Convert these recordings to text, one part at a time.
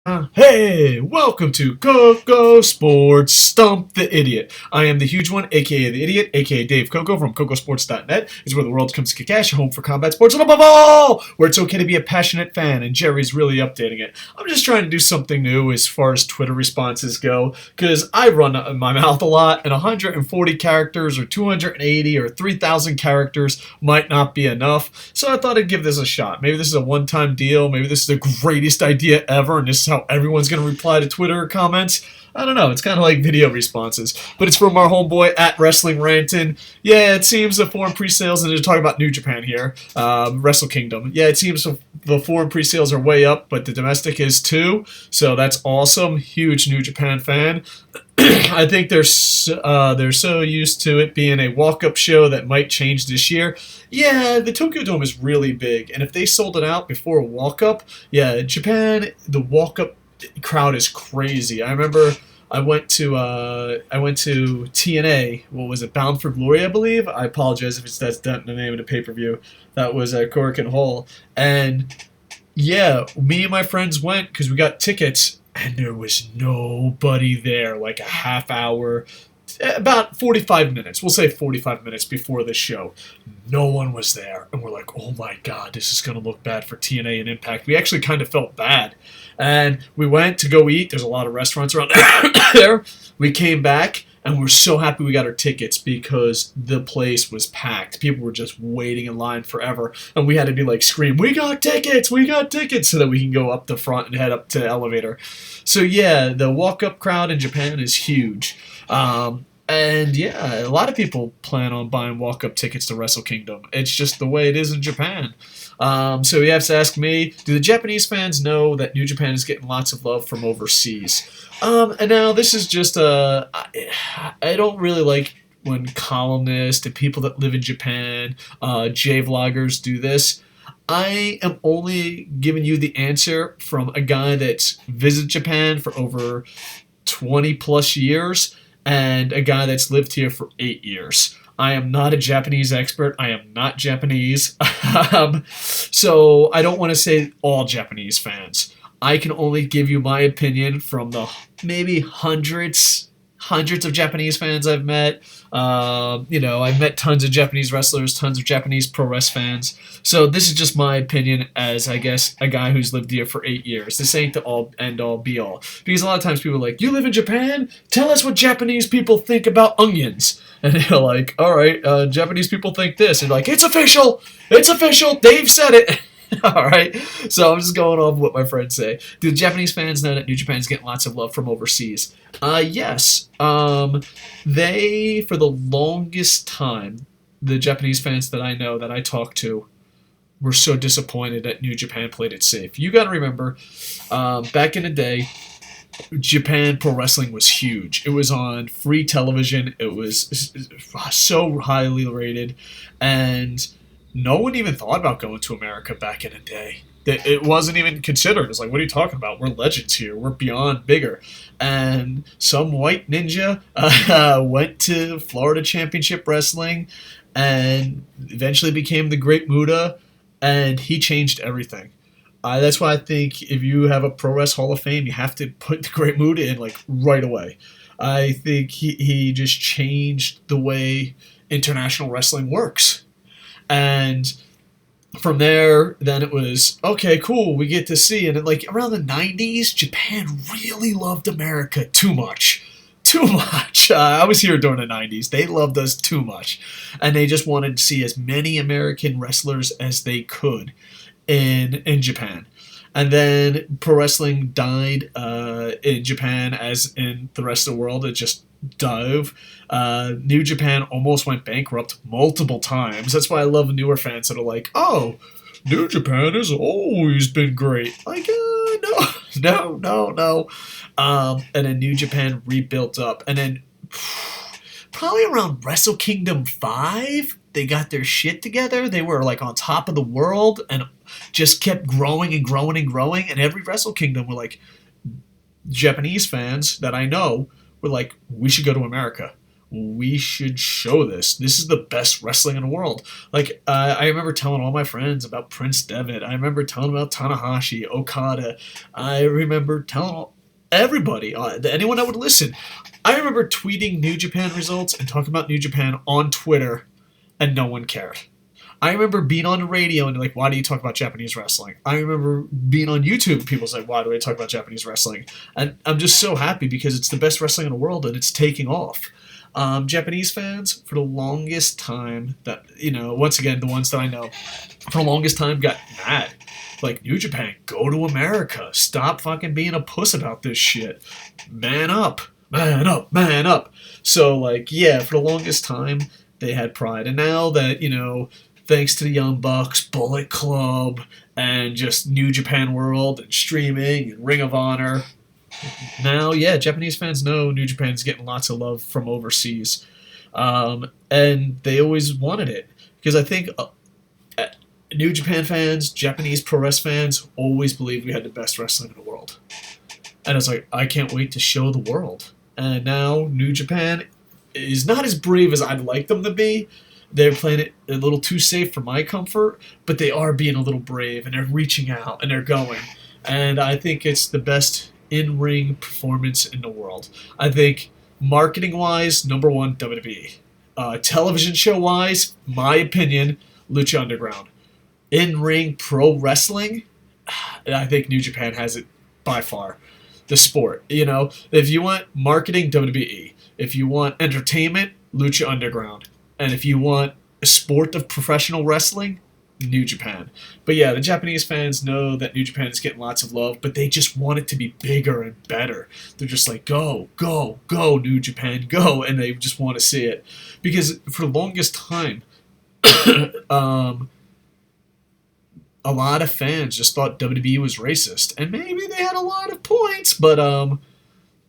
Hey, welcome to KocoSports Stump the Idiot. I am the huge one, aka the idiot, aka Dave Coco from KocoSports.net. It's where the world comes to kick ass, your home for combat sports, and above all, where it's okay to be a passionate fan, and Jerry's really updating it. I'm just trying to do something new as far as Twitter responses go, because I run my mouth a lot, and 140 characters, or 280, or 3,000 characters might not be enough, so I thought I'd give this a shot. Maybe this is a one-time deal, maybe this is the greatest idea ever, and this is how everyone's going to reply to Twitter comments. I don't know. It's kind of like video responses. But it's from our homeboy at Wrestling Ranton. Yeah, it seems the foreign pre-sales, and they're talking about New Japan here, Wrestle Kingdom. Yeah, it seems the foreign pre-sales are way up, but the domestic is too. So that's awesome. Huge New Japan fan. I think they're so used to it being a walk-up show that might change this year. Yeah, the Tokyo Dome is really big, and if they sold it out before a walk-up, yeah, Japan, the walk-up crowd is crazy. I remember I went to TNA. What was it? Bound for Glory, I believe. I apologize if that's not the name of the pay-per-view. That was at Corrigan Hall, and yeah, me and my friends went because we got tickets, and there was nobody there. Like a half hour, about 45 minutes. We'll say 45 minutes before the show. No one was there. And we're like, oh my God, this is going to look bad for TNA and Impact. We actually kind of felt bad. And we went to go eat. There's a lot of restaurants around there. We came back, and we're so happy we got our tickets because the place was packed. People were just waiting in line forever. And we had to be like, scream, we got tickets, so that we can go up the front and head up to the elevator. So yeah, the walk-up crowd in Japan is huge. And yeah, a lot of people plan on buying walk-up tickets to Wrestle Kingdom. It's just the way it is in Japan. So you have to ask me, do the Japanese fans know that New Japan is getting lots of love from overseas? And now this is just I don't really like when columnists and people that live in Japan, J-vloggers do this. I am only giving you the answer from a guy that's visited Japan for over 20 plus years and a guy that's lived here for 8 years. I am not a Japanese expert. I am not Japanese. So I don't want to say all Japanese fans. I can only give you my opinion from the maybe hundreds of Japanese fans I've met. I've met tons of Japanese wrestlers, tons of Japanese pro wrestling fans. So this is just my opinion as, I guess, a guy who's lived here for 8 years. This ain't the all end all be all. Because a lot of times people are like, you live in Japan? Tell us what Japanese people think about onions. And they're like, all right, Japanese people think this. And like, it's official. It's official. Dave said it. All right, so I'm just going off what my friends say. Do the Japanese fans know that New Japan is getting lots of love from overseas? Yes. They, for the longest time, the Japanese fans that I know, that I talk to, were so disappointed that New Japan played it safe. You got to remember, back in the day, Japan Pro Wrestling was huge. It was on free television. It was so highly rated, and no one even thought about going to America back in the day. It wasn't even considered. It's like, what are you talking about? We're legends here. We're beyond bigger. And some white ninja went to Florida Championship Wrestling and eventually became the Great Muta, and he changed everything. That's why I think if you have a Pro Wrestling Hall of Fame, you have to put the Great Muta in like right away. I think he just changed the way international wrestling works. And from there, then it was, okay, cool, we get to see. And like around the 90s, Japan really loved America too much. Too much. I was here during the 90s. They loved us too much. And they just wanted to see as many American wrestlers as they could in Japan. And then pro wrestling died in Japan as in the rest of the world. It just dove. New Japan almost went bankrupt multiple times. That's why I love newer fans that are like, oh, New Japan has always been great. Like, no. And then New Japan rebuilt up. And then probably around Wrestle Kingdom 5, they got their shit together. They were like on top of the world and just kept growing and growing and growing. And every Wrestle Kingdom were like, Japanese fans that I know were like, we should go to America. we should show this. This is the best wrestling in the world. Like, I remember telling all my friends about Prince Devitt. I remember telling about Tanahashi, Okada. I remember telling everybody, anyone that would listen. I remember tweeting New Japan results and talking about New Japan on Twitter, and no one cared. I remember being on the radio and like, why do you talk about Japanese wrestling? I remember being on YouTube and people say, why do I talk about Japanese wrestling? And I'm just so happy because it's the best wrestling in the world and it's taking off. Japanese fans, for the longest time, that, once again, the ones that I know, for the longest time got mad. Like, New Japan, go to America. Stop fucking being a puss about this shit. Man up. Man up. Man up. So, like, yeah, for the longest time, they had pride. And now that, thanks to the Young Bucks, Bullet Club, and just New Japan World, and streaming, and Ring of Honor, now, yeah, Japanese fans know New Japan's getting lots of love from overseas. And they always wanted it. Because I think New Japan fans, Japanese pro wrestling fans, always believed we had the best wrestling in the world. And it's like, I can't wait to show the world. And now, New Japan is not as brave as I'd like them to be. They're playing it a little too safe for my comfort, but they are being a little brave, and they're reaching out, and they're going. And I think it's the best in-ring performance in the world. I think, marketing-wise, number one, WWE. Television show-wise, my opinion, Lucha Underground. In-ring pro wrestling, I think New Japan has it by far. The sport, if you want marketing, WWE. If you want entertainment, Lucha Underground. And if you want a sport of professional wrestling, New Japan. But yeah, the Japanese fans know that New Japan is getting lots of love, but they just want it to be bigger and better. They're just like, go, go, go, New Japan, go. And they just want to see it. Because for the longest time, a lot of fans just thought WWE was racist. And maybe they had a lot of points, but,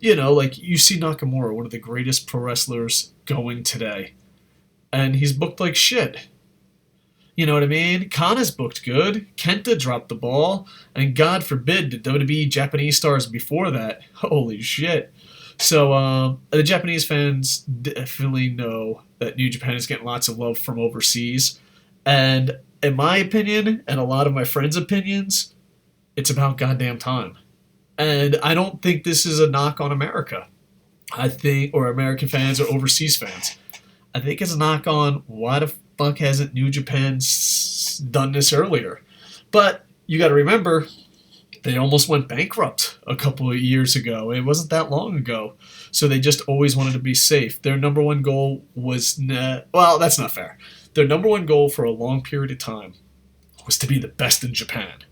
like, you see Nakamura, one of the greatest pro wrestlers going today. And he's booked like shit. You know what I mean? Kana's booked good. Kenta dropped the ball. And God forbid the WWE Japanese stars before that. Holy shit. So the Japanese fans definitely know that New Japan is getting lots of love from overseas. And in my opinion, and a lot of my friends' opinions, it's about goddamn time. And I don't think this is a knock on America. Or American fans or overseas fans. I think it's a knock on why the fuck hasn't New Japan done this earlier? But you got to remember, they almost went bankrupt a couple of years ago. It wasn't that long ago. So they just always wanted to be safe. Their number one goal was... well, that's not fair. Their number one goal for a long period of time was to be the best in Japan.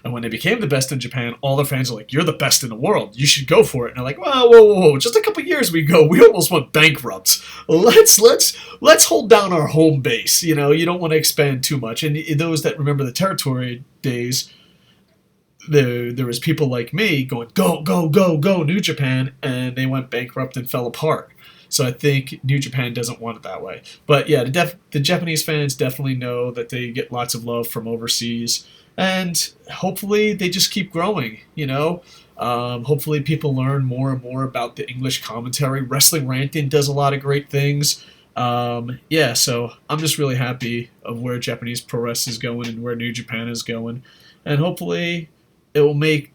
And when they became the best in Japan, all the fans are like, you're the best in the world. You should go for it. And they're like, whoa. Just a couple years ago, we almost went bankrupt. Let's hold down our home base. You don't want to expand too much. And those that remember the territory days, there was people like me going, go, go, go, go, New Japan. And they went bankrupt and fell apart. So I think New Japan doesn't want it that way. But yeah, the Japanese fans definitely know that they get lots of love from overseas. And hopefully they just keep growing, Hopefully people learn more and more about the English commentary. Wrestling Ranting does a lot of great things. So I'm just really happy of where Japanese pro wrestling is going and where New Japan is going. And hopefully it will make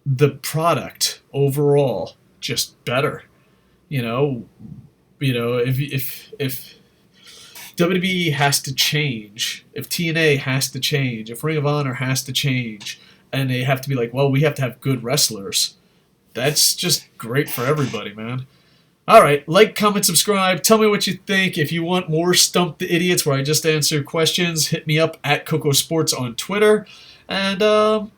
the product overall just better. If WWE has to change, if TNA has to change, if Ring of Honor has to change, and they have to be like, well, we have to have good wrestlers, that's just great for everybody, man. All right, like, comment, subscribe. Tell me what you think. If you want more Stump the Idiots where I just answer questions, hit me up at KocoSports on Twitter. And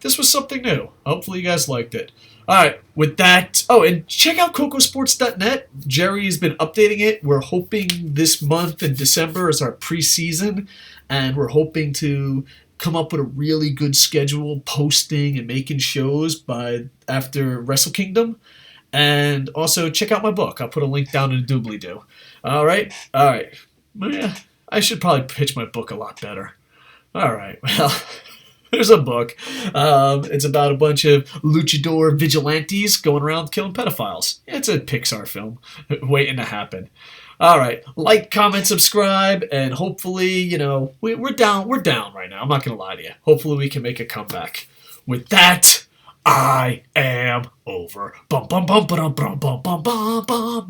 this was something new. Hopefully you guys liked it. All right, with that, and check out KocoSports.net. Jerry has been updating it. We're hoping this month in December is our preseason, and we're hoping to come up with a really good schedule, posting and making shows after Wrestle Kingdom. And also check out my book. I'll put a link down in the doobly-doo. All right. Yeah, I should probably pitch my book a lot better. All right, well... There's a book. It's about a bunch of luchador vigilantes going around killing pedophiles. It's a Pixar film waiting to happen. All right, like, comment, subscribe, and hopefully, we're down. We're down right now. I'm not gonna lie to you. Hopefully, we can make a comeback. With that, I am over. Bum bum bum bum bum bum bum bum bum.